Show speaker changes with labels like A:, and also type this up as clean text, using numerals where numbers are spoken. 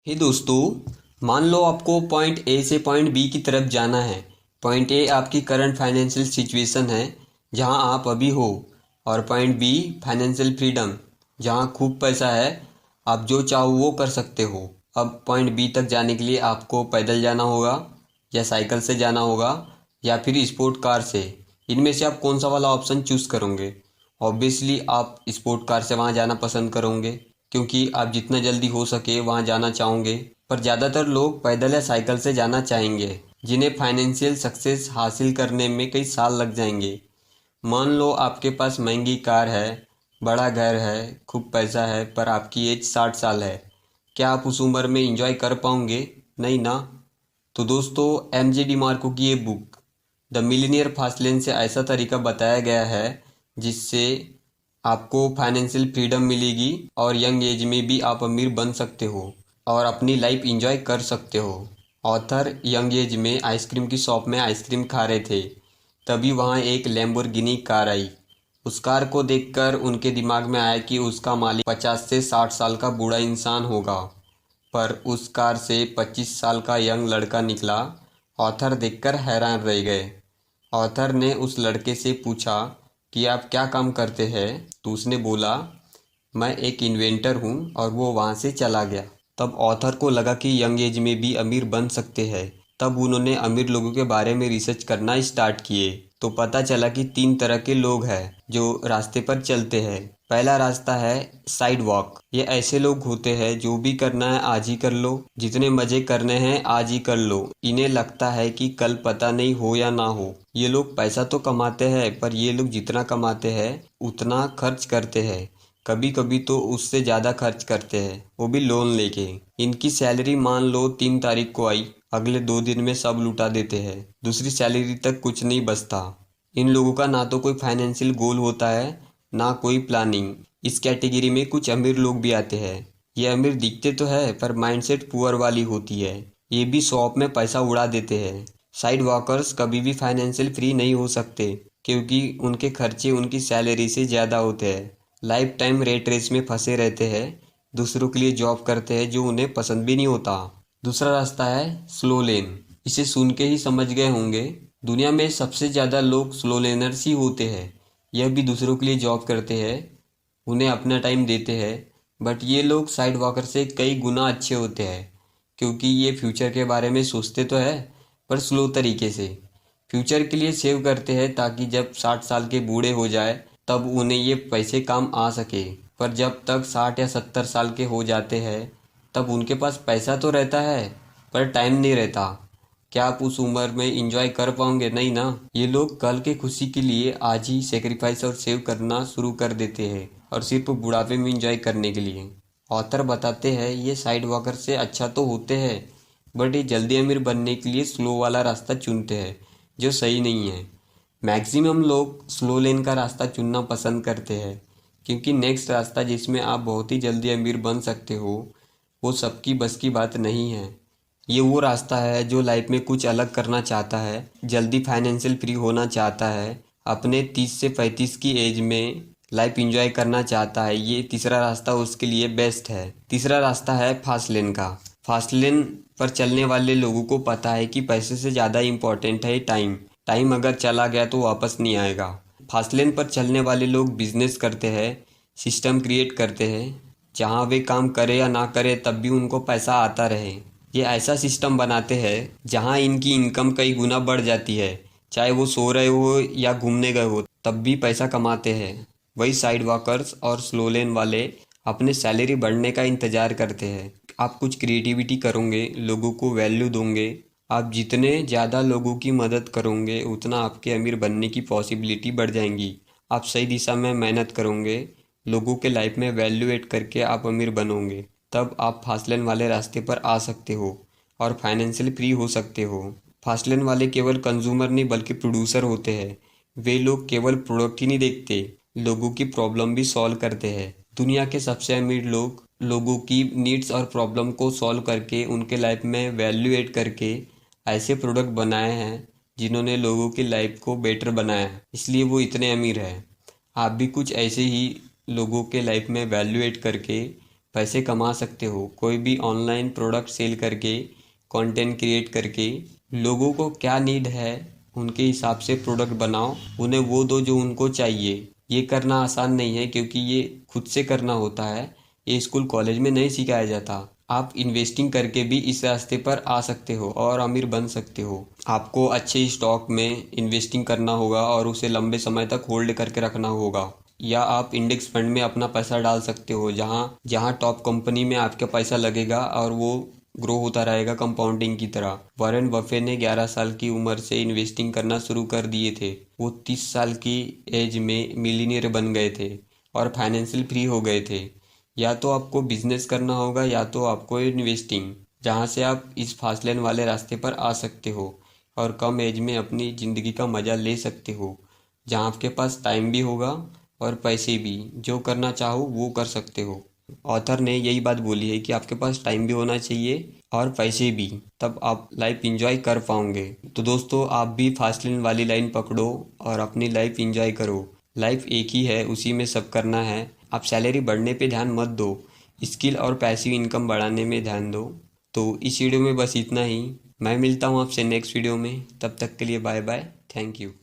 A: हे दोस्तों, मान लो आपको पॉइंट ए से पॉइंट बी की तरफ जाना है। पॉइंट ए आपकी करंट फाइनेंशियल सिचुएशन है जहां आप अभी हो, और पॉइंट बी फाइनेंशियल फ्रीडम जहां खूब पैसा है, आप जो चाहो वो कर सकते हो। अब पॉइंट बी तक जाने के लिए आपको पैदल जाना होगा या साइकिल से जाना होगा या फिर स्पोर्ट कार से। इनमें से आप कौन सा वाला ऑप्शन चूज़ करोगे? ऑब्वियसली आप स्पोर्ट कार से वहाँ जाना पसंद करोगे क्योंकि आप जितना जल्दी हो सके वहाँ जाना चाहोगे। पर ज़्यादातर लोग पैदल या साइकिल से जाना चाहेंगे जिन्हें फाइनेंशियल सक्सेस हासिल करने में कई साल लग जाएंगे। मान लो आपके पास महंगी कार है, बड़ा घर है, खूब पैसा है, पर आपकी एज 60 साल है। क्या आप उस उम्र में एंजॉय कर पाओगे? नहीं ना। तो दोस्तों, एमजे डिमार्को की ये book the millionaire fast lane से ऐसा तरीका बताया गया है जिससे आपको फाइनेंशियल फ्रीडम मिलेगी और यंग एज में भी आप अमीर बन सकते हो और अपनी लाइफ एंजॉय कर सकते हो। ऑथर यंग एज में आइसक्रीम की शॉप में आइसक्रीम खा रहे थे, तभी वहाँ एक लैम्बोर्गिनी कार आई। उस कार को देखकर उनके दिमाग में आया कि उसका मालिक 50 से 60 साल का बूढ़ा इंसान होगा, पर उस कार से 25 साल का यंग लड़का निकला। ऑथर देखकर हैरान रह गए। ऑथर ने उस लड़के से पूछा कि आप क्या काम करते हैं? तो उसने बोला, मैं एक इन्वेंटर हूँ, और वो वहाँ से चला गया। तब ऑथर को लगा कि यंग एज में भी अमीर बन सकते हैं। तब उन्होंने अमीर लोगों के बारे में रिसर्च करना स्टार्ट किए। तो पता चला कि 3 तरह के लोग हैं जो रास्ते पर चलते हैं। पहला रास्ता है साइड वॉक। ये ऐसे लोग होते हैं जो भी करना है आज ही कर लो, जितने मजे करने हैं आज ही कर लो। इन्हें लगता है कि कल पता नहीं हो या ना हो। ये लोग पैसा तो कमाते हैं, पर ये लोग जितना कमाते हैं उतना खर्च करते हैं, कभी कभी तो उससे ज़्यादा खर्च करते हैं, वो भी लोन लेके। इनकी सैलरी मान लो 3 तारीख को आई, अगले 2 दिन में सब लुटा देते हैं, दूसरी सैलरी तक कुछ नहीं बचता। इन लोगों का ना तो कोई फाइनेंशियल गोल होता है, ना कोई प्लानिंग। इस कैटेगरी में कुछ अमीर लोग भी आते हैं। ये अमीर दिखते तो है पर माइंडसेट पुअर वाली होती है। ये भी शॉप में पैसा उड़ा देते हैं। साइड वॉकर्स कभी भी फाइनेंशियल फ्री नहीं हो सकते क्योंकि उनके खर्चे उनकी सैलरी से ज़्यादा होते हैं। लाइफ टाइम रेट रेस में फंसे रहते हैं, दूसरों के लिए जॉब करते हैं जो उन्हें पसंद भी नहीं होता। दूसरा रास्ता है स्लो लेन। इसे सुन के ही समझ गए होंगे, दुनिया में सबसे ज़्यादा लोग स्लो लेनर्स ही होते हैं। यह भी दूसरों के लिए जॉब करते हैं, उन्हें अपना टाइम देते हैं, बट ये लोग साइड वॉकर से कई गुना अच्छे होते हैं क्योंकि ये फ्यूचर के बारे में सोचते तो है पर स्लो तरीके से। फ्यूचर के लिए सेव करते हैं ताकि जब 60 साल के बूढ़े हो जाए तब उन्हें ये पैसे काम आ सके। पर जब तक 60 या 70 साल के हो जाते हैं तब उनके पास पैसा तो रहता है पर टाइम नहीं रहता। क्या आप उस उम्र में इंजॉय कर पाओगे? नहीं ना। ये लोग कल के खुशी के लिए आज ही सेक्रीफाइस और सेव करना शुरू कर देते हैं, और सिर्फ बुढ़ापे में इंजॉय करने के लिए। ऑथर बताते हैं ये साइड वॉकर से अच्छा तो होते हैं, बट ये जल्दी अमीर बनने के लिए स्लो वाला रास्ता चुनते हैं जो सही नहीं है। मैक्सिमम लोग स्लो लेन का रास्ता चुनना पसंद करते हैं क्योंकि नेक्स्ट रास्ता जिसमें आप बहुत ही जल्दी अमीर बन सकते हो वो सबकी बस की बात नहीं है। ये वो रास्ता है जो लाइफ में कुछ अलग करना चाहता है, जल्दी फाइनेंशियल फ्री होना चाहता है, अपने 30 से 35 की एज में लाइफ एंजॉय करना चाहता है। ये तीसरा रास्ता उसके लिए बेस्ट है। तीसरा रास्ता है फास्ट लेन का। फास्ट लेन पर चलने वाले लोगों को पता है कि पैसे से ज़्यादा इम्पोर्टेंट है टाइम। टाइम अगर चला गया तो वापस नहीं आएगा। फास्ट लेन पर चलने वाले लोग बिजनेस करते हैं, सिस्टम क्रिएट करते हैं, जहाँ वे काम करे या ना करे तब भी उनको पैसा आता रहे। ये ऐसा सिस्टम बनाते हैं जहाँ इनकी इनकम कई गुना बढ़ जाती है, चाहे वो सो रहे हो या घूमने गए हो तब भी पैसा कमाते हैं। वही साइड वॉकर्स और स्लो लेन वाले अपने सैलरी बढ़ने का इंतज़ार करते हैं। आप कुछ क्रिएटिविटी करोगे, लोगों को वैल्यू दोगे, आप जितने ज़्यादा लोगों की मदद करोगे उतना आपके अमीर बनने की पॉसिबिलिटी बढ़ जाएंगी। आप सही दिशा में मेहनत करोगे, लोगों के लाइफ में वैल्यू ऐड करके आप अमीर बनोगे, तब आप फास्ट लेन वाले रास्ते पर आ सकते हो और फाइनेंशियल फ्री हो सकते हो। फास्ट लेन वाले केवल कंज्यूमर नहीं बल्कि प्रोड्यूसर होते हैं। वे लोग केवल प्रोडक्ट ही नहीं देखते, लोगों की प्रॉब्लम भी सॉल्व करते हैं। दुनिया के सबसे अमीर लोग लोगों की नीड्स और प्रॉब्लम को सॉल्व करके उनके लाइफ में वैल्यू ऐड करके ऐसे प्रोडक्ट बनाए हैं जिन्होंने लोगों की लाइफ को बेटर बनाया है, इसलिए वो इतने अमीर हैं। आप भी कुछ ऐसे ही लोगों के लाइफ में वैल्यू ऐड करके पैसे कमा सकते हो। कोई भी ऑनलाइन प्रोडक्ट सेल करके, कंटेंट क्रिएट करके, लोगों को क्या नीड है उनके हिसाब से प्रोडक्ट बनाओ, उन्हें वो दो जो उनको चाहिए। ये करना आसान नहीं है क्योंकि ये खुद से करना होता है, ये स्कूल कॉलेज में नहीं सिखाया जाता। आप इन्वेस्टिंग करके भी इस रास्ते पर आ सकते हो और अमीर बन सकते हो। आपको अच्छे स्टॉक में इन्वेस्टिंग करना होगा और उसे लंबे समय तक होल्ड करके रखना होगा, या आप इंडेक्स फंड में अपना पैसा डाल सकते हो, जहां जहां टॉप कंपनी में आपका पैसा लगेगा और वो ग्रो होता रहेगा कंपाउंडिंग की तरह। वॉरेन बफे ने 11 साल की उम्र से इन्वेस्टिंग करना शुरू कर दिए थे। वो 30 साल की एज में मिलीनियर बन गए थे और फाइनेंशियल फ्री हो गए थे। या तो आपको बिजनेस करना होगा या तो आपको इन्वेस्टिंग, जहां से आप इस फास्ट लेन वाले रास्ते पर आ सकते हो और कम एज में अपनी ज़िंदगी का मज़ा ले सकते हो, जहां आपके पास टाइम भी होगा और पैसे भी। जो करना चाहो वो कर सकते हो। ऑथर ने यही बात बोली है कि आपके पास टाइम भी होना चाहिए और पैसे भी, तब आप लाइफ इंजॉय कर पाओगे। तो दोस्तों, आप भी फास्ट लेन वाली लाइन पकड़ो और अपनी लाइफ इंजॉय करो। लाइफ एक ही है, उसी में सब करना है। आप सैलरी बढ़ने पे ध्यान मत दो, स्किल और पैसिव इनकम बढ़ाने में ध्यान दो। तो इस वीडियो में बस इतना ही। मैं मिलता हूँ आपसे नेक्स्ट वीडियो में, तब तक के लिए बाय बाय, थैंक यू।